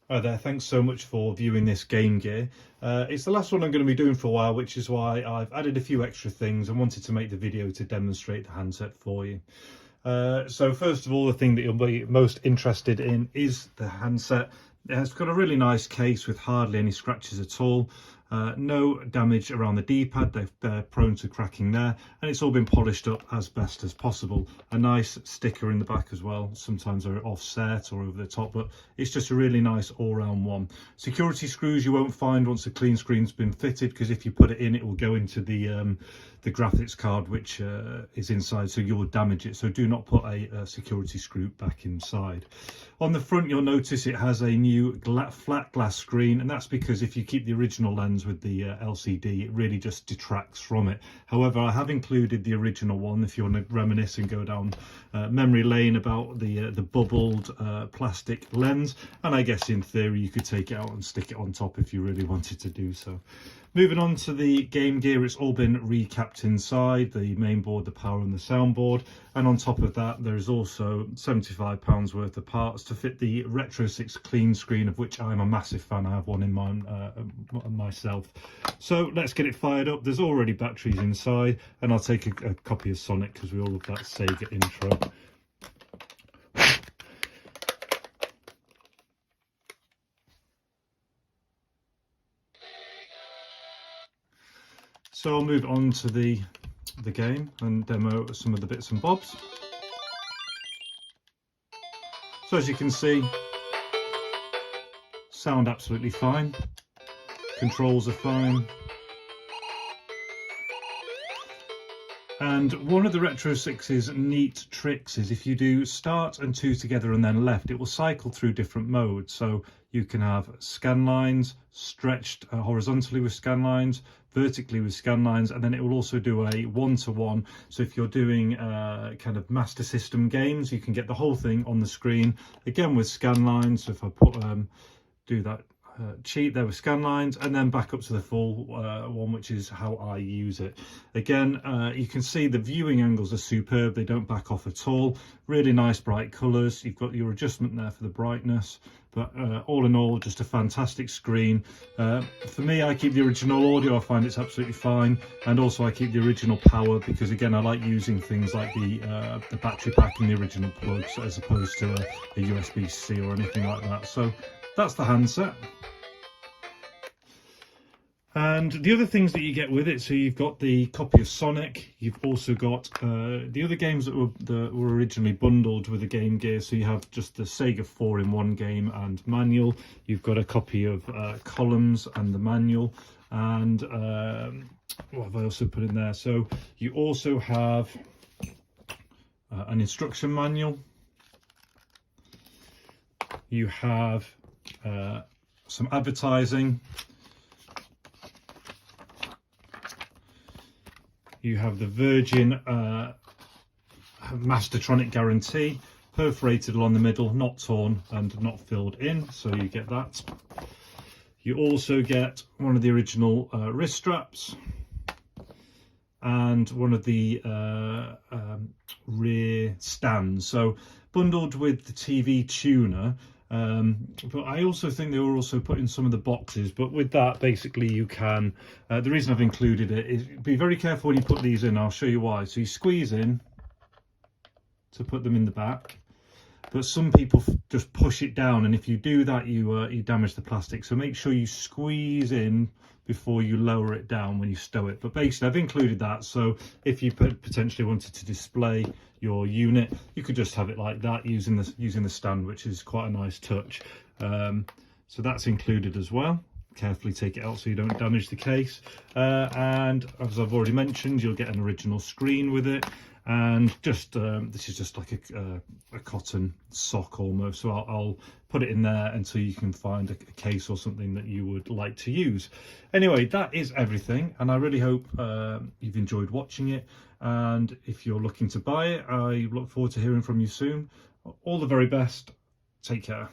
Hi there, thanks so much for viewing this Game Gear. It's the last one I'm going to be doing for a while, which is why I've added a few extra things and wanted to make the video to demonstrate the handset for you. So first of all, the thing that you'll be most interested in is the handset. It's got a really nice case with hardly any scratches at all. No damage around the D-pad, they're prone to cracking there, and it's all been polished up as best as possible. A nice sticker in the back as well. Sometimes they're offset or over the top, but it's just a really nice all-round one. Security screws you won't find once the clean screen's been fitted, because if you put it in, it will go into the graphics card which is inside, so you'll damage it. So do not put a security screw back inside. On the front, you'll notice it has a new flat glass screen, and that's because if you keep the original lens with the LCD, it really just detracts from it. However, I have included the original one if you want to reminisce and go down memory lane about the bubbled plastic lens, and I guess in theory you could take it out and stick it on top if you really wanted to do so. Moving on to the Game Gear, it's all been recapped inside, the main board, the power and the soundboard, and on top of that there is also £75 worth of parts to fit the Retrosix clean screen, of which I'm a massive fan. I have one in mine myself. So let's get it fired up. There's already batteries inside, and I'll take a copy of Sonic because we all love that Sega intro. So I'll move on to the game and demo some of the bits and bobs. So as you can see, sound absolutely fine, controls are fine. And one of the Retrosix's neat tricks is if you do start and 2 together and then left, it will cycle through different modes. So you can have scan lines stretched horizontally with scan lines, vertically with scan lines, and then it will also do a one-to-one. So if you're doing kind of Master System games, you can get the whole thing on the screen, again with scan lines. So if I put do that cheat there with scan lines, and then back up to the full one, which is how I use it. Again, you can see the viewing angles are superb, they don't back off at all. Really nice bright colours. You've got your adjustment there for the brightness, but all in all, just a fantastic screen. For me, I keep the original audio. I find it's absolutely fine, and also I keep the original power because again I like using things like the battery pack and the original plugs as opposed to a USB-C or anything like that. So that's the handset. And the other things that you get with it, so you've got the copy of Sonic, you've also got the other games that were originally bundled with the Game Gear. So you have just the Sega 4-in-1 game and manual. You've got a copy of Columns and the manual, and what have I also put in there? So you also have an instruction manual. You have some advertising. You have the Virgin Mastertronic guarantee, perforated along the middle, not torn and not filled in, so you get that. You also get one of the original wrist straps and one of the rear stands. So bundled with the TV tuner. But I also think they were also put in some of the boxes, but with that basically you can the reason I've included it is be very careful when you put these in. I'll show you why. So you squeeze in to put them in the back, but some people just push it down, and if you do that you damage the plastic. So make sure you squeeze in before you lower it down when you stow it. But basically I've included that, so if you potentially wanted to display your unit, you could just have it like that using the stand, which is quite a nice touch. So that's included as well. Carefully take it out so you don't damage the case, and as I've already mentioned, you'll get an original screen with it, and just this is just like a cotton sock almost, so I'll put it in there until you can find a case or something that you would like to use. Anyway, that is everything, and I really hope you've enjoyed watching it, and if you're looking to buy it, I look forward to hearing from you soon. All the very best. Take care.